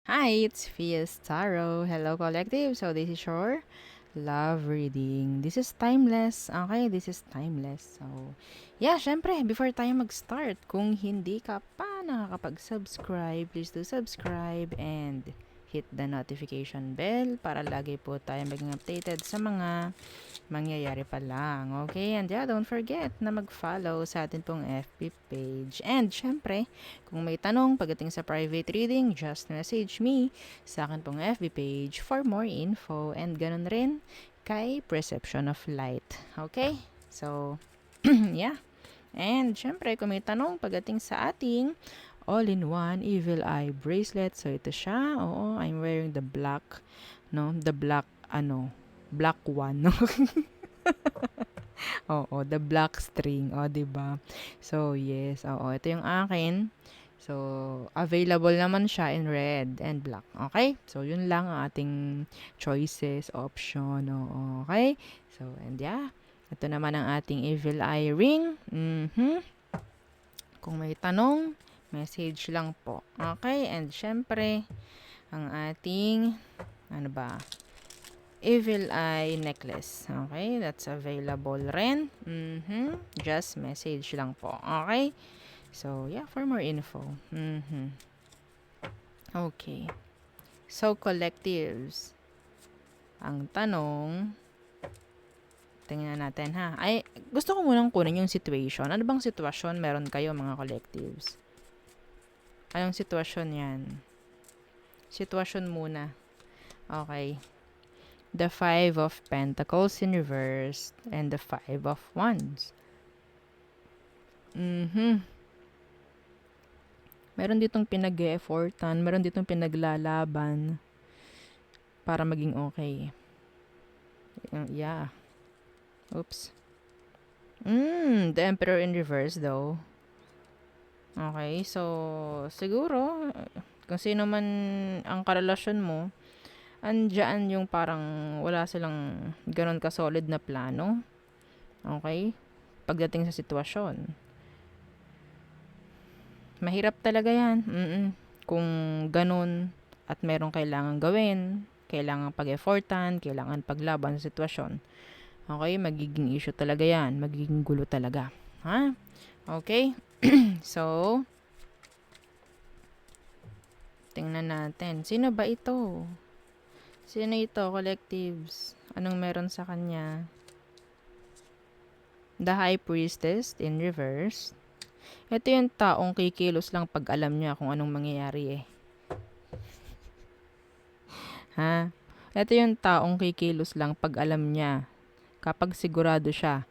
Hi, it's Fias Tarot. Hello, collective. So, this is your love reading. This is timeless. Okay, this is timeless. So, yeah, syempre, before tayo mag-start, kung hindi ka pa nakakapag-subscribe, please do subscribe and hit the notification bell para lagi po tayo maging updated sa mga mangyayari pa lang. Okay? And yeah, don't forget na mag-follow sa atin pong FB page. And syempre, kung may tanong pagdating sa private reading, just message me sa akin pong FB page for more info. And ganun rin kay Perception of Light. Okay? So, yeah. And syempre, kung may tanong pagdating sa ating all-in-one evil eye bracelet. So, ito siya. Oo, I'm wearing the black, no? The black, black one, no? Oo, the black string. O, diba? So, yes. Oo, ito yung akin. So, available naman siya in red and black. Okay? So, yun lang ang ating choices, option. Oo, okay? So, and yeah. Ito naman ang ating evil eye ring. Kung may tanong, message lang po. Okay? And syempre, ang ating, ano ba, evil eye necklace. Okay? That's available rin. Just message lang po. Okay? So, yeah, for more info. Okay. So, collectives. Ang tanong, tingnan natin ha. Ay, gusto ko munang kunin yung situation. Ano bang sitwasyon meron kayo mga collectives? Anong sitwasyon yan? Sitwasyon muna. Okay. The Five of Pentacles in reverse and the Five of Wands. Meron ditong pinag-e-effortan, meron ditong pinaglalaban para maging okay. Yeah. Oops. The Emperor in reverse though. Okay, so siguro kung sino man ang karelasyon mo, andyan yung parang wala silang ganon ka-solid na plano. Okay? Pagdating sa sitwasyon. Mahirap talaga yan. Kung ganun at merong kailangan gawin, kailangan pag-effortan, kailangan paglaban sa sitwasyon. Okay? Magiging issue talaga yan. Magiging gulo talaga. Ha? Okay? So, tingnan natin. Sino ba ito? Sino ito, collectives? Anong meron sa kanya? The High Priestess in reverse. Ito yung taong kikilos lang pag alam niya kung anong mangyayari eh. Ha? Ito yung taong kikilos lang pag alam niya. Kapag sigurado siya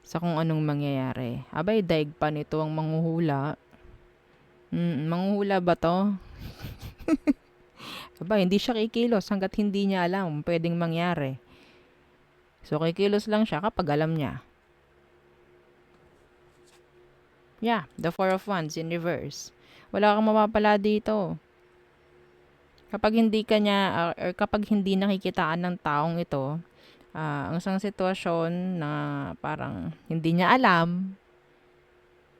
sa kung anong mangyayari. Abay, daig pa nito ang manghuhula. Manghuhula ba to? Aba, hindi siya kikilos hanggat hindi niya alam pwedeng mangyari. So, kikilos lang siya kapag alam niya. Yeah, the Four of Wands in reverse. Wala kang mapapala dito. Kapag hindi ka niya, or kapag hindi nakikitaan ng taong ito, ang isang sitwasyon na parang hindi niya alam,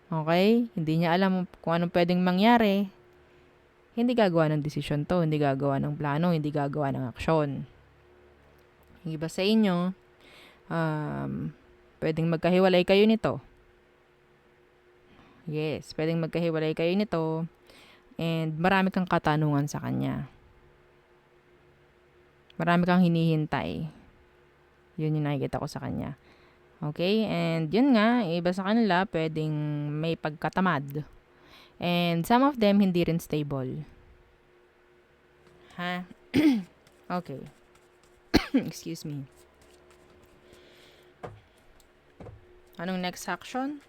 okay? Hindi niya alam kung anong pwedeng mangyari, hindi gagawa ng desisyon to, hindi gagawa ng plano, hindi gagawa ng aksyon. Yung iba sa inyo, pwedeng magkahiwalay kayo nito. Yes, pwedeng magkahiwalay kayo nito, and marami kang katanungan sa kanya. Marami kang hinihintay. Yun yung nakikita ko sa kanya. Okay? And yun nga, iba sa kanila, pwedeng may pagkatamad. And some of them, hindi rin stable. Ha? Okay. Excuse me. Anong next action?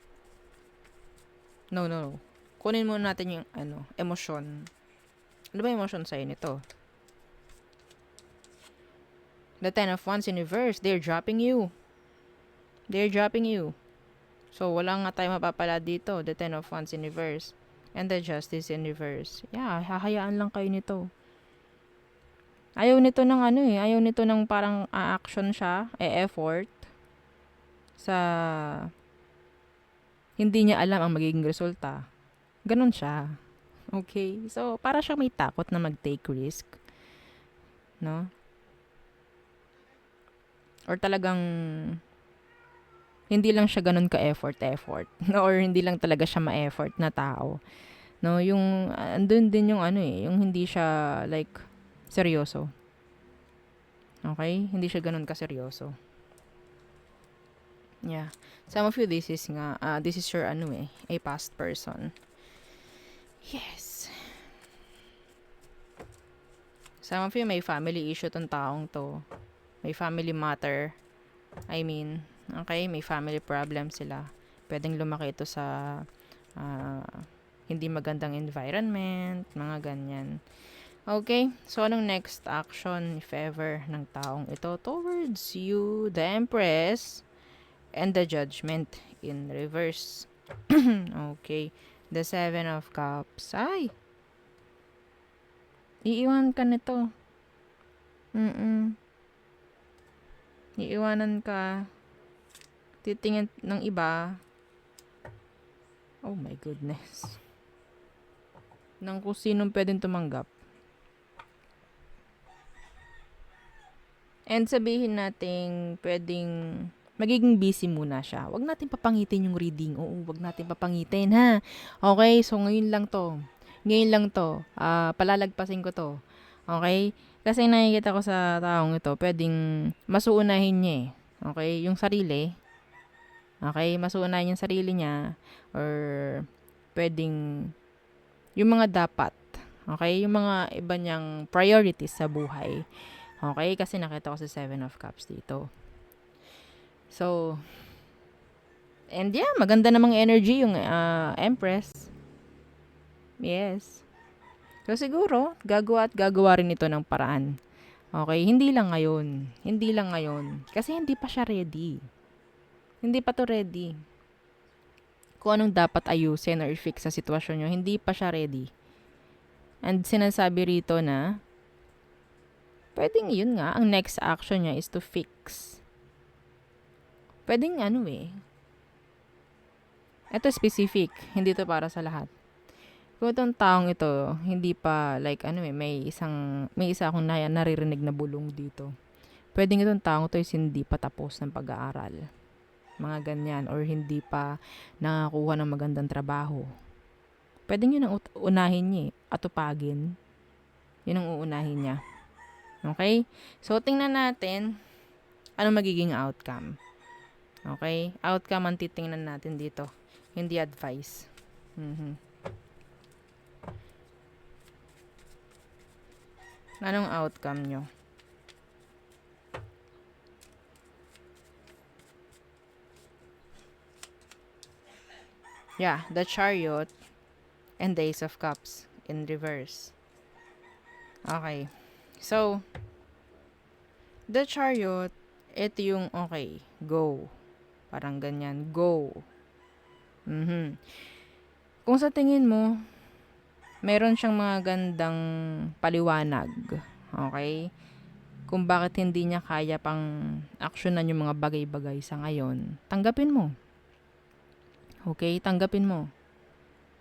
No. Kunin muna natin yung emosyon. Ano ba emosyon sa'yo nito? The Ten of Wands in reverse, they're dropping you. They're dropping you. So, wala nga tayo mapapala dito. The Ten of Wands in reverse. And the Justice in reverse. Yeah, hahayaan lang kayo nito. Ayaw nito ng ayaw nito ng parang action siya, effort sa hindi niya alam ang magiging resulta. Ganon siya. Okay? So, para siya may takot na mag-take risk, no? Or talagang hindi lang siya ganun ka-effort, no? Or hindi lang talaga siya ma-effort na tao, no? Yung, andun din yung ano eh, yung hindi siya, like, seryoso. Okay? Hindi siya ganun ka-seryoso. Yeah. Some of you, this is your, ano eh, a past person. Yes. Some of you, may family issue tong taong to. May family matter. I mean, okay, may family problem sila. Pwedeng lumaki ito sa ah, hindi magandang environment, mga ganyan. Okay, so anong next action, if ever, ng taong ito towards you? The Empress and the Judgment in reverse. Okay, the Seven of Cups. Ay, iiwan ka nito. Iiwanan ka. Titingin ng iba. Oh my goodness. Nang kung sinong pwedeng tumanggap. And sabihin natin, pwedeng magiging busy muna siya. Wag natin papangitin yung reading. Oo, wag natin papangitin, ha? Okay, so ngayon lang to. Ngayon lang to. Palalagpasin ko to. Okay? Kasi nakikita ko sa taong ito, pwedeng masuunahin niya eh. Okay? Yung sarili. Okay? Masuunahin yung sarili niya. Or pwedeng yung mga dapat. Okay? Yung mga iba niyang priorities sa buhay. Okay? Kasi nakita ko sa Seven of Cups dito. So, and yeah, maganda namang energy yung Empress. Yes. So, siguro, gagawa rin ito ng paraan. Okay? Hindi lang ngayon. Hindi lang ngayon. Kasi hindi pa siya ready. Hindi pa to ready. Kung anong dapat ayusin or fix sa sitwasyon nyo, hindi pa siya ready. And sinasabi rito na, pwedeng yun nga, ang next action niya is to fix. Pwedeng ano eh. Ito specific, hindi to para sa lahat. Kung itong taong ito, hindi pa like ano eh, may isa akong naririnig na bulong dito. Pwedeng itong taong ito is hindi pa tapos ng pag-aaral. Mga ganyan, or hindi pa nakakuha ng magandang trabaho. Pwedeng yun ang unahin niya eh, atupagin. Yun ang uunahin niya. Okay? So, tingnan natin ano magiging outcome. Okay? Outcome ang titingnan natin dito. Hindi advice. Anong outcome nyo? Yeah, the Chariot and the Ace of Cups in reverse. Okay. So, the Chariot, ito yung okay, go. Parang ganyan, go. Kung sa tingin mo, meron siyang mga gandang paliwanag. Okay? Kung bakit hindi niya kaya pang aksyonan yung mga bagay-bagay sa ngayon, tanggapin mo. Okay? Tanggapin mo.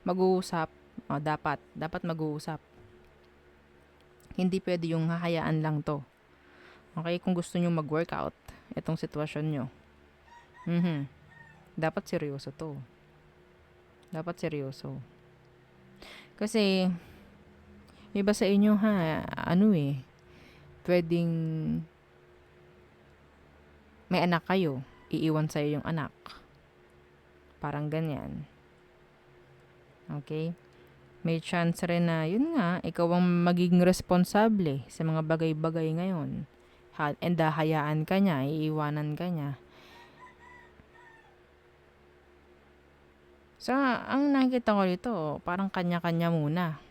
Mag-uusap. Dapat mag-uusap. Hindi pwede yung hahayaan lang to. Okay? Kung gusto nyo mag-workout, itong sitwasyon nyo. Dapat seryoso to. Dapat seryoso. Kasi, iba sa inyo pwedeng may anak kayo, iiwan sa'yo yung anak. Parang ganyan. Okay? May chance rin na, yun nga, ikaw ang magiging responsable sa mga bagay-bagay ngayon. And hayaan ka niya, iiwanan ka niya. So, ang nakikita ko dito, parang kanya-kanya muna.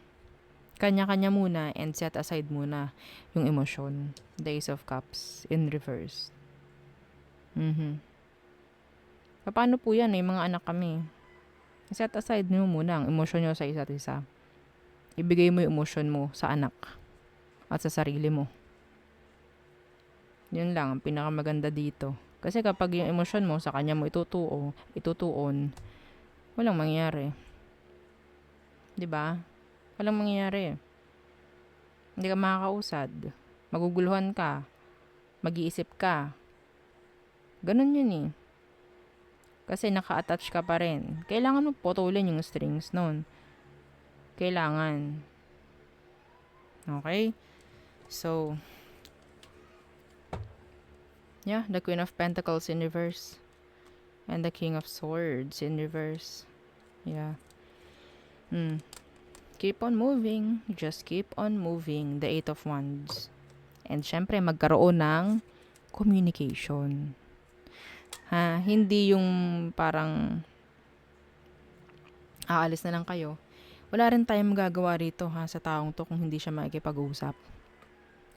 Kanya-kanya muna and set aside muna yung emosyon. The Ace of Cups in reverse. Paano po yan? May mga anak kami. Set aside nyo muna ang emosyon nyo sa isa't isa. Ibigay mo yung emosyon mo sa anak at sa sarili mo. Yun lang, ang pinakamaganda dito. Kasi kapag yung emosyon mo sa kanya mo itutuon, walang mangyari. 'Di ba? Walang mangyayari. Hindi ka makakausad. Maguguluhan ka. Mag-iisip ka. Ganun yun eh. Kasi naka-attach ka pa rin. Kailangan mo putulin yung strings nun. Kailangan. Okay? So, yeah, the Queen of Pentacles in reverse. And the King of Swords in reverse. Yeah. Keep on moving. Just keep on moving. The Eight of Wands. And syempre, magkaroon ng communication. Hindi yung parang aalis na lang kayo. Wala rin tayong magagawa rito sa taong to kung hindi siya makikipag-usap.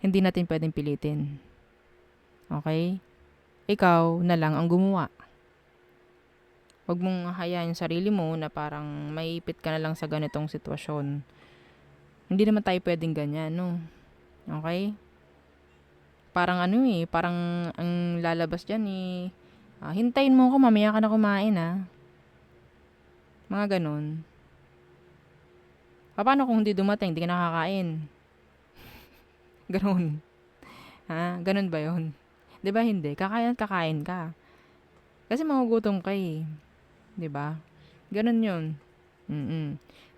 Hindi natin pwedeng pilitin. Okay? Ikaw na lang ang gumawa. Huwag mong hayaan yung sarili mo na parang maiipit ka na lang sa ganitong sitwasyon. Hindi naman tayo pwedeng ganyan, no? Okay? Parang parang ang lalabas dyan hintayin mo ako, mamaya ka na kumain Mga ganun. Paano kung hindi dumating, hindi ka nakakain? Ganun. Ganun ba yun? Diba hindi? Kakain ka. Kasi magugutom ka eh. 'Di ba? Ganun 'yun.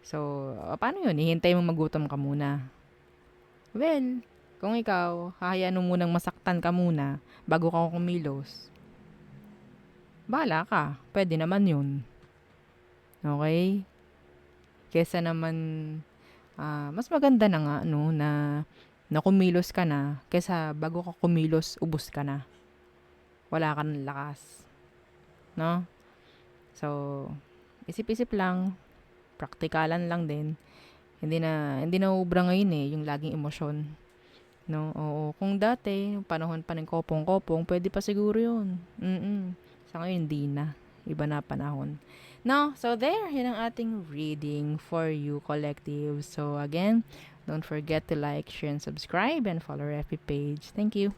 So, paano 'yun? Ihintay mo magutom ka muna. Well, kung ikaw, hahayaan mo munang masaktan ka muna bago ka kumilos. Bahala ka. Pwede naman 'yun. Okay? Kesa naman mas maganda na nga na kumilos ka na kesa bago ka kumilos, ubos ka na. Wala ka ng lakas. No? So, isip-isip lang, praktikalan lang din. Hindi na ubra ngayon yung laging emosyon. No? Oo, kung dati, panahon pa ng kopong-kopong, pwede pa siguro yun. Sa ngayon, hindi na. Iba na panahon. No? So, there, yun ang ating reading for you, collective. So, again, don't forget to like, share, and subscribe, and follow our FB page. Thank you.